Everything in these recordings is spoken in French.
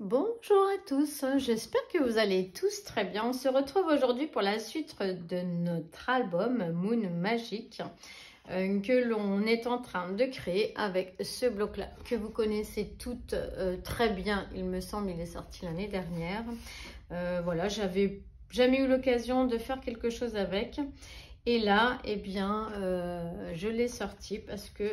Bonjour à tous, j'espère que vous allez tous très bien. On se retrouve aujourd'hui pour la suite de notre album Moon Magic que l'on est en train de créer avec ce bloc-là que vous connaissez toutes très bien. Il me semble il est sorti l'année dernière. Voilà, j'avais jamais eu l'occasion de faire quelque chose avec. Et là, eh bien, je l'ai sorti parce que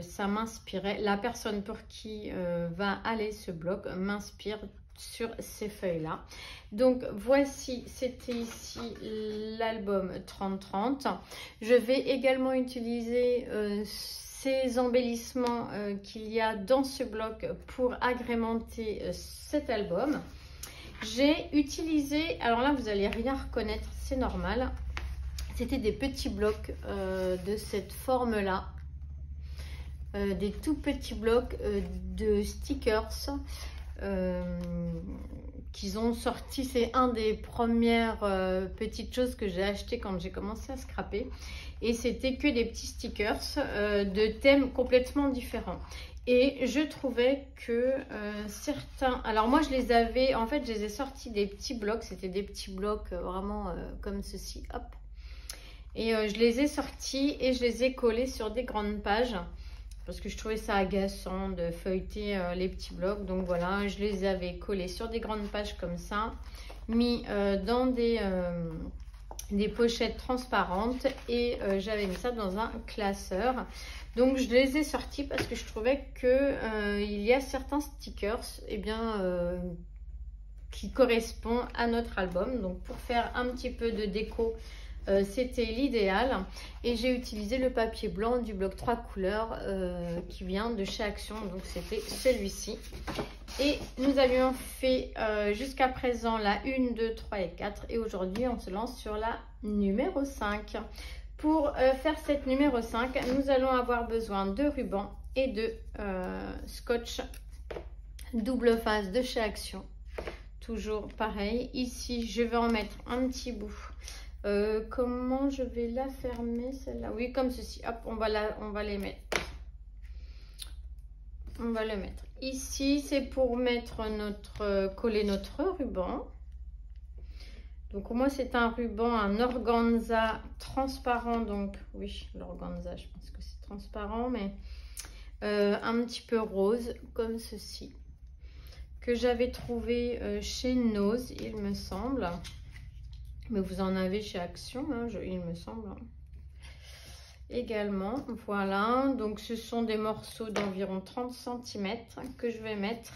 ça m'inspirait. La personne pour qui va aller ce bloc m'inspire sur ces feuilles-là. Donc, voici, c'était ici l'album 30-30. Je vais également utiliser ces embellissements qu'il y a dans ce bloc pour agrémenter cet album. J'ai utilisé, alors là, vous n'allez rien reconnaître, c'est normal. C'était des petits blocs de cette forme-là, des tout petits blocs de stickers qu'ils ont sorti. C'est un des premières petites choses que j'ai acheté quand j'ai commencé à scraper. Et c'était que des petits stickers de thèmes complètement différents. Et je trouvais que certains... Alors moi, je les avais... En fait, je les ai sortis des petits blocs. C'était des petits blocs vraiment comme ceci. Hop. Et je les ai sortis et je les ai collés sur des grandes pages parce que je trouvais ça agaçant de feuilleter les petits blocs. Donc voilà, je les avais collés sur des grandes pages comme ça, mis dans des pochettes transparentes et j'avais mis ça dans un classeur. Donc je les ai sortis parce que je trouvais que il y a certains stickers qui correspondent à notre album. Donc pour faire un petit peu de déco, c'était l'idéal. Et j'ai utilisé le papier blanc du bloc 3 couleurs qui vient de chez Action. Donc c'était celui-ci. Et nous avions fait jusqu'à présent la 1, 2, 3 et 4. Et aujourd'hui, on se lance sur la numéro 5. Pour faire cette numéro 5, nous allons avoir besoin de ruban et de scotch double face de chez Action. Toujours pareil. Ici, je vais en mettre un petit bout. Comment je vais la fermer celle-là? Oui, comme ceci. Hop, on va les mettre. On va le mettre ici. C'est pour mettre coller notre ruban. Donc moi, c'est un ruban, un organza transparent. Donc oui, l'organza, je pense que c'est transparent, mais un petit peu rose comme ceci, que j'avais trouvé chez Nose, il me semble. Mais vous en avez chez Action, hein, il me semble. Également, voilà. Donc, ce sont des morceaux d'environ 30 cm que je vais mettre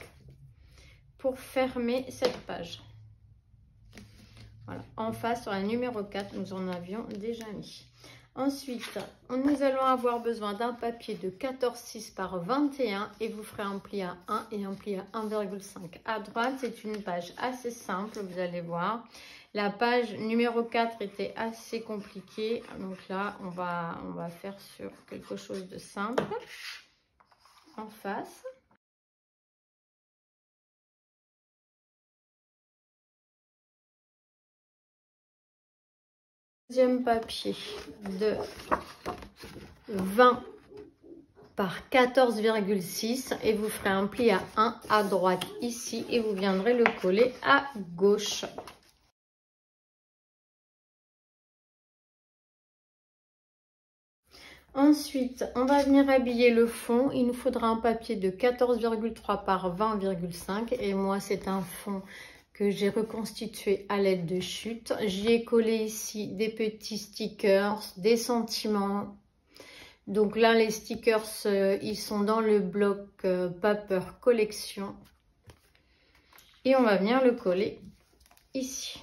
pour fermer cette page. Voilà. En face, sur la numéro 4, nous en avions déjà mis. Ensuite, nous allons avoir besoin d'un papier de 14,6 par 21 et vous ferez un pli à 1 et un pli à 1,5. À droite, c'est une page assez simple, vous allez voir. La page numéro 4 était assez compliquée, donc là, on va faire sur quelque chose de simple. En face. Deuxième papier de 20 par 14,6 et vous ferez un pli à 1 à droite ici et vous viendrez le coller à gauche. Ensuite, on va venir habiller le fond. Il nous faudra un papier de 14,3 par 20,5 et moi c'est un fond que j'ai reconstitué à l'aide de chute. J'y ai collé ici des petits stickers, des sentiments. Donc là, les stickers, ils sont dans le bloc Paper Collection. Et on va venir le coller ici.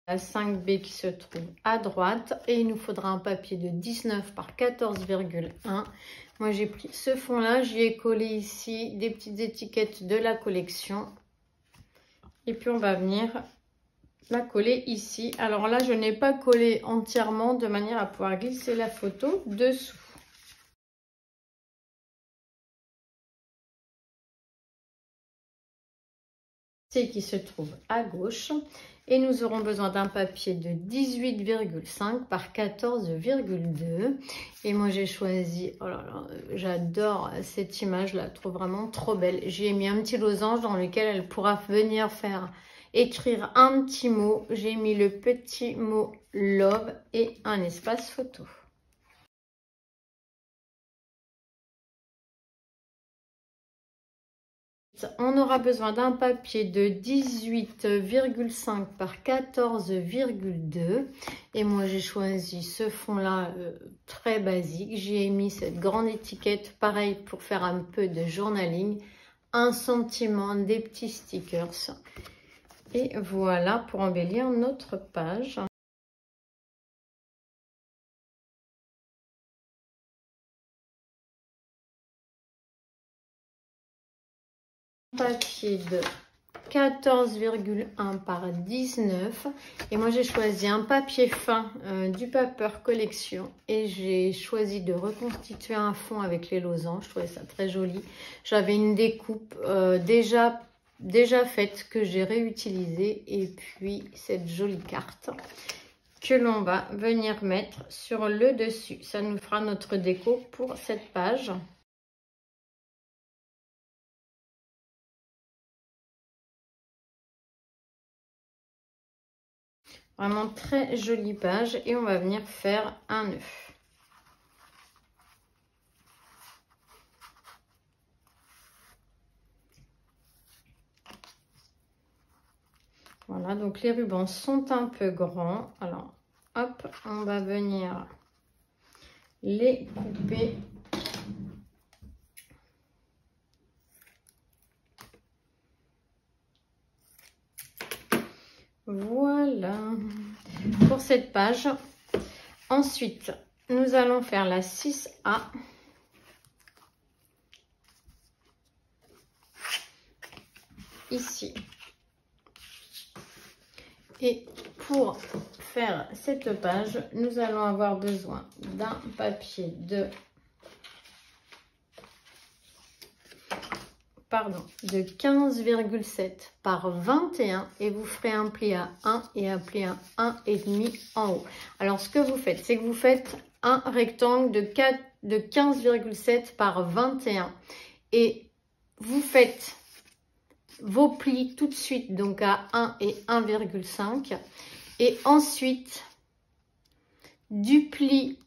La 5B qui se trouve à droite. Et il nous faudra un papier de 19 par 14,1. Moi, j'ai pris ce fond-là. J'y ai collé ici des petites étiquettes de la collection. Et puis, on va venir la coller ici. Alors là, je n'ai pas collé entièrement de manière à pouvoir glisser la photo dessous. C qui se trouve à gauche. Et nous aurons besoin d'un papier de 18,5 par 14,2. Et moi j'ai choisi, oh là là, j'adore cette image, je la trouve vraiment trop belle. J'ai mis un petit losange dans lequel elle pourra venir écrire un petit mot. J'ai mis le petit mot love et un espace photo. On aura besoin d'un papier de 18,5 par 14,2 et moi j'ai choisi ce fond là très basique. J'ai mis cette grande étiquette, pareil pour faire un peu de journaling, un sentiment, des petits stickers et voilà pour embellir notre page. Papier de 14,1 par 19 et moi j'ai choisi un papier fin du Paper Collection et j'ai choisi de reconstituer un fond avec les losanges. Je trouvais ça très joli. J'avais une découpe déjà faite que j'ai réutilisée et puis cette jolie carte que l'on va venir mettre sur le dessus. Ça nous fera notre déco pour cette page. Vraiment très jolie page et on va venir faire un nœud. Voilà, donc les rubans sont un peu grands. Alors, hop, on va venir les couper. Voilà pour cette page. Ensuite, nous allons faire la 6A. Ici. Et pour faire cette page, nous allons avoir besoin d'un papier de 15,7 par 21 et vous ferez un pli à 1 et un pli à 1,5 en haut. Alors ce que vous faites, c'est que vous faites un rectangle de 15,7 par 21 et vous faites vos plis tout de suite, donc à 1 et 1,5 et ensuite du pli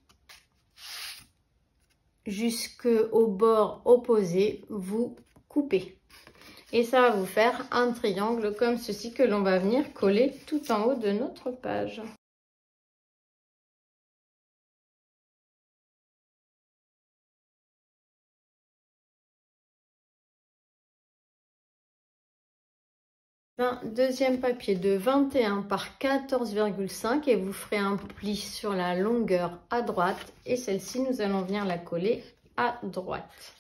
jusqu'au bord opposé, vous coupez et ça va vous faire un triangle comme ceci que l'on va venir coller tout en haut de notre page. Un deuxième papier de 21 par 14,5 et vous ferez un pli sur la longueur à droite et celle-ci nous allons venir la coller à droite.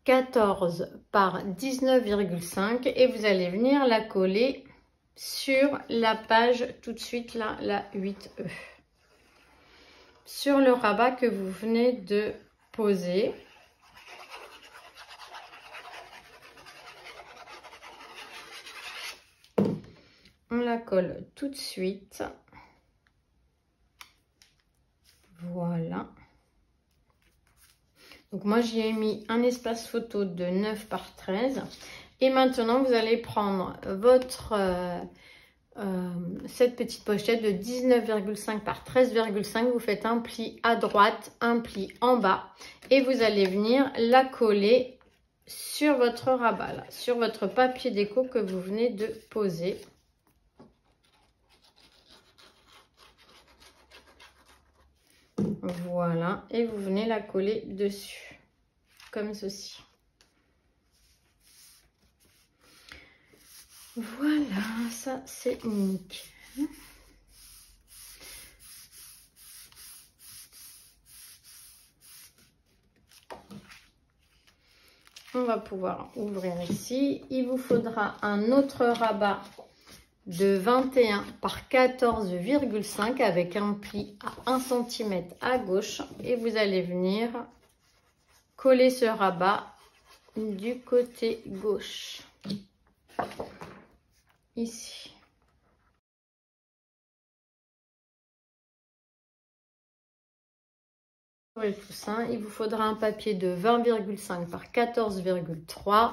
« 14 par 19,5 et vous allez venir la coller sur la page tout de suite là, la 8E. Sur le rabat que vous venez de poser. On la colle tout de suite. Voilà. Donc moi j'y ai mis un espace photo de 9 par 13. Et maintenant vous allez prendre votre cette petite pochette de 19,5 par 13,5. Vous faites un pli à droite, un pli en bas. Et vous allez venir la coller sur votre rabat, là, sur votre papier déco que vous venez de poser. Voilà, et vous venez la coller dessus, comme ceci. Voilà, ça c'est nickel. On va pouvoir ouvrir ici. Il vous faudra un autre rabat de 21 par 14,5 avec un pli à 1 cm à gauche et vous allez venir coller ce rabat du côté gauche, ici. Pour le coussin, il vous faudra un papier de 20,5 par 14,3.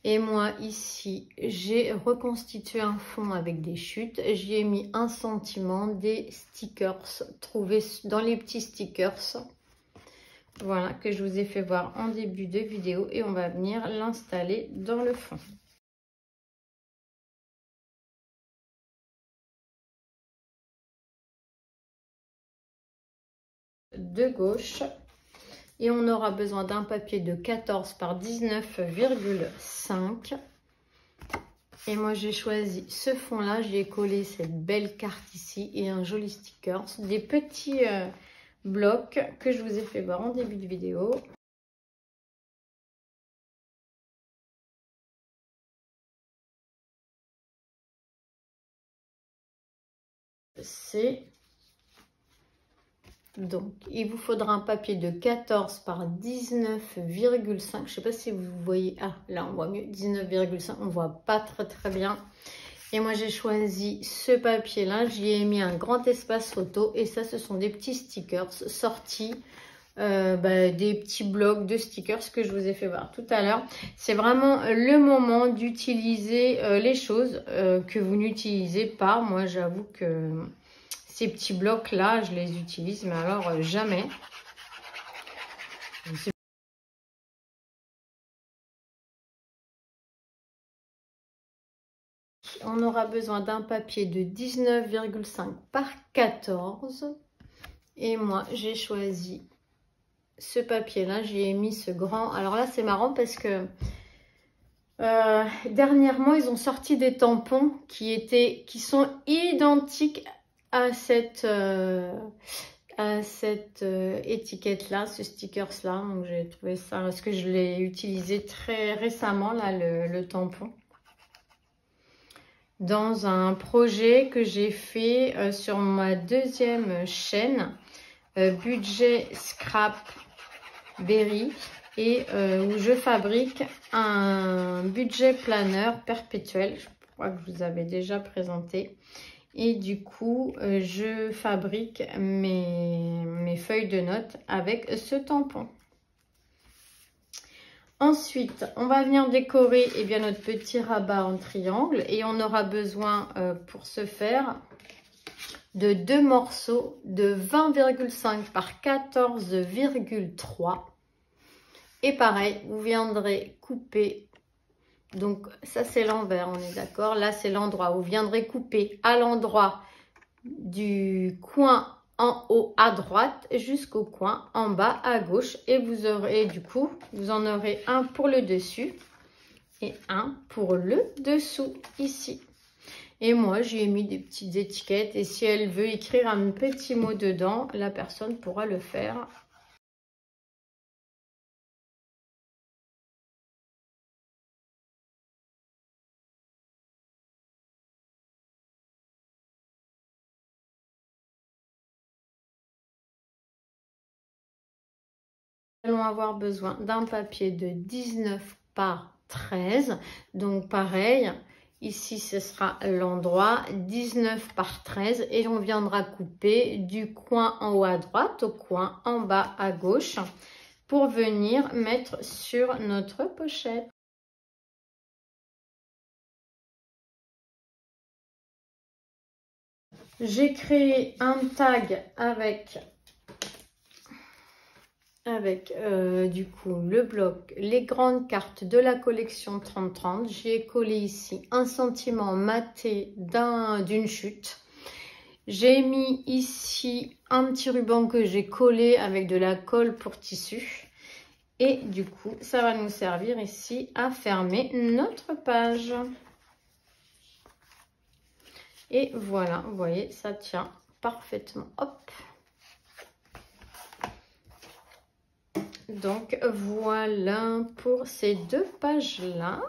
Et moi, ici, j'ai reconstitué un fond avec des chutes. J'y ai mis un sentiment des stickers trouvés dans les petits stickers. Voilà, que je vous ai fait voir en début de vidéo. Et on va venir l'installer dans le fond. De gauche. Et on aura besoin d'un papier de 14 par 19,5. Et moi, j'ai choisi ce fond-là. J'ai collé cette belle carte ici et un joli sticker. Des petits blocs que je vous ai fait voir en début de vidéo. C'est... Donc, il vous faudra un papier de 14 par 19,5. Je ne sais pas si vous voyez. Ah, là, on voit mieux. 19,5. On ne voit pas très bien. Et moi, j'ai choisi ce papier-là. J'y ai mis un grand espace photo. Et ça, ce sont des petits stickers sortis des petits blocs de stickers que je vous ai fait voir tout à l'heure. C'est vraiment le moment d'utiliser les choses que vous n'utilisez pas. Moi, j'avoue que... Ces petits blocs là, je les utilise, mais alors jamais. On aura besoin d'un papier de 19,5 par 14. Et moi, j'ai choisi ce papier là. J'y ai mis ce grand. Alors là, c'est marrant parce que dernièrement, ils ont sorti des tampons qui sont identiques à cette étiquette là, ce stickers là. Donc j'ai trouvé ça parce que je l'ai utilisé très récemment là, le tampon, dans un projet que j'ai fait sur ma deuxième chaîne, budget scrap berry, et où je fabrique un budget planner perpétuel. Je crois que je vous avais déjà présenté. Et du coup, je fabrique mes feuilles de notes avec ce tampon. Ensuite, on va venir décorer notre petit rabat en triangle. Et on aura besoin, pour ce faire, de 2 morceaux de 20,5 par 14,3. Et pareil, vous viendrez couper. Donc ça c'est l'envers, on est d'accord. Là c'est l'endroit où vous viendrez couper à l'endroit du coin en haut à droite jusqu'au coin en bas à gauche. Et vous aurez du coup, vous en aurez un pour le dessus et un pour le dessous ici. Et moi j'ai mis des petites étiquettes et si elle veut écrire un petit mot dedans, la personne pourra le faire. Nous allons avoir besoin d'un papier de 19 par 13. Donc pareil, ici ce sera l'endroit 19 par 13 et on viendra couper du coin en haut à droite au coin en bas à gauche pour venir mettre sur notre pochette. J'ai créé un tag avec du coup le bloc, les grandes cartes de la collection 30-30. J'y ai collé ici un sentiment maté d'une chute. J'ai mis ici un petit ruban que j'ai collé avec de la colle pour tissu. Et du coup, ça va nous servir ici à fermer notre page. Et voilà, vous voyez, ça tient parfaitement. Hop. Donc voilà pour ces deux pages-là.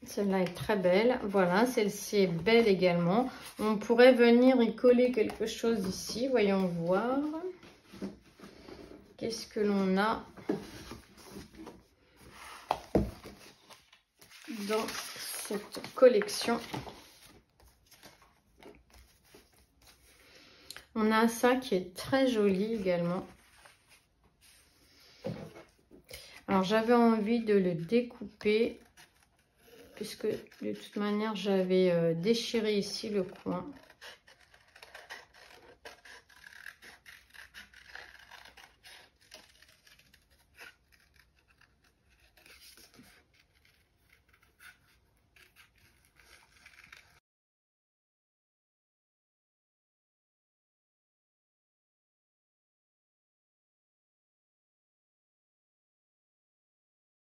Celle-là est très belle. Voilà, celle-ci est belle également. On pourrait venir y coller quelque chose ici. Voyons voir. Qu'est-ce que l'on a dans cette collection? On a ça qui est très joli également. Alors, j'avais envie de le découper, puisque de toute manière, j'avais déchiré ici le coin.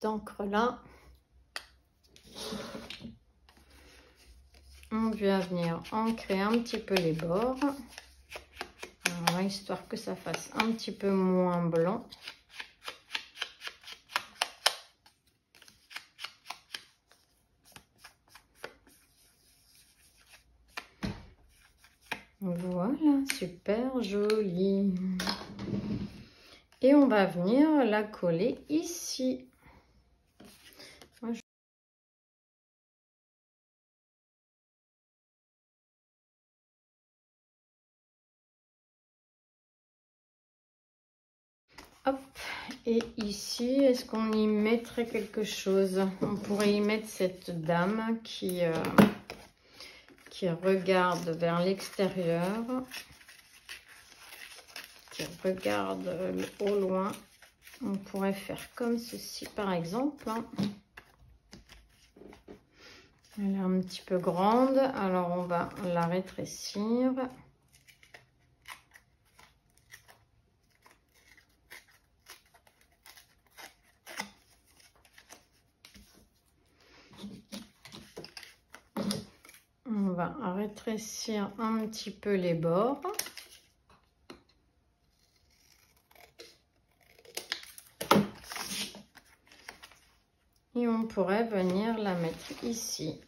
D'encre là. On va venir ancrer un petit peu les bords. Alors, histoire que ça fasse un petit peu moins blanc. Voilà, super joli. Et on va venir la coller ici. Hop, et ici, est-ce qu'on y mettrait quelque chose? On pourrait y mettre cette dame qui regarde vers l'extérieur, qui regarde au loin. On pourrait faire comme ceci, par exemple. Elle est un petit peu grande, alors on va la rétrécir. On va rétrécir un petit peu les bords. Et on pourrait venir la mettre ici.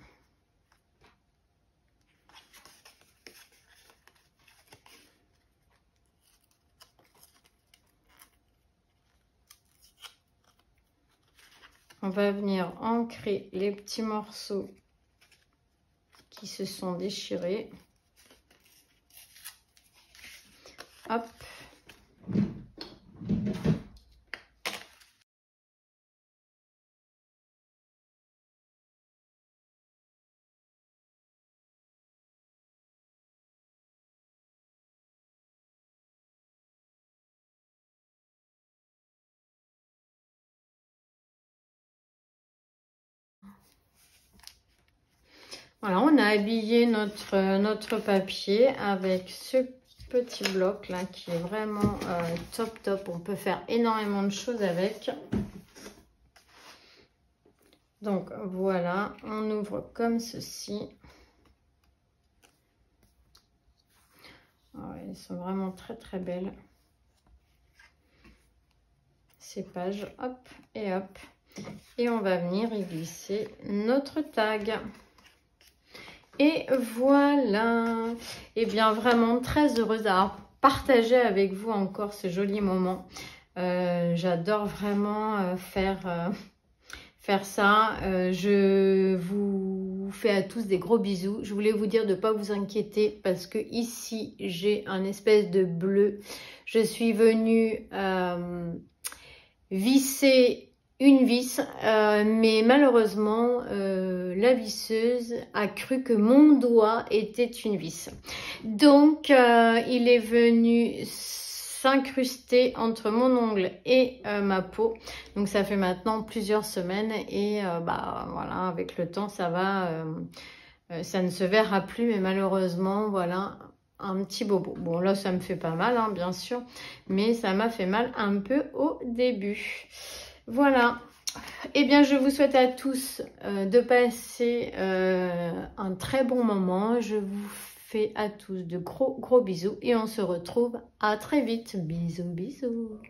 On va venir ancrer les petits morceaux qui se sont déchirés. Hop. Voilà, on a habillé notre papier avec ce petit bloc là qui est vraiment top. On peut faire énormément de choses avec. Donc voilà, on ouvre comme ceci. Ouais, elles sont vraiment très belles. Ces pages, hop et hop. Et on va venir y glisser notre tag. Et voilà, et bien vraiment très heureuse d'avoir partagé avec vous encore ce joli moment. J'adore vraiment faire ça. Je vous fais à tous des gros bisous. Je voulais vous dire de ne pas vous inquiéter parce que ici j'ai un espèce de bleu. Je suis venue visser une vis, mais malheureusement la visseuse a cru que mon doigt était une vis, donc il est venu s'incruster entre mon ongle et ma peau. Donc ça fait maintenant plusieurs semaines et bah voilà, avec le temps ça va, ça ne se verra plus, mais malheureusement voilà un petit bobo. Bon là ça me fait pas mal hein, bien sûr, mais ça m'a fait mal un peu au début. Voilà, eh bien je vous souhaite à tous de passer un très bon moment. Je vous fais à tous de gros bisous et on se retrouve à très vite. Bisous.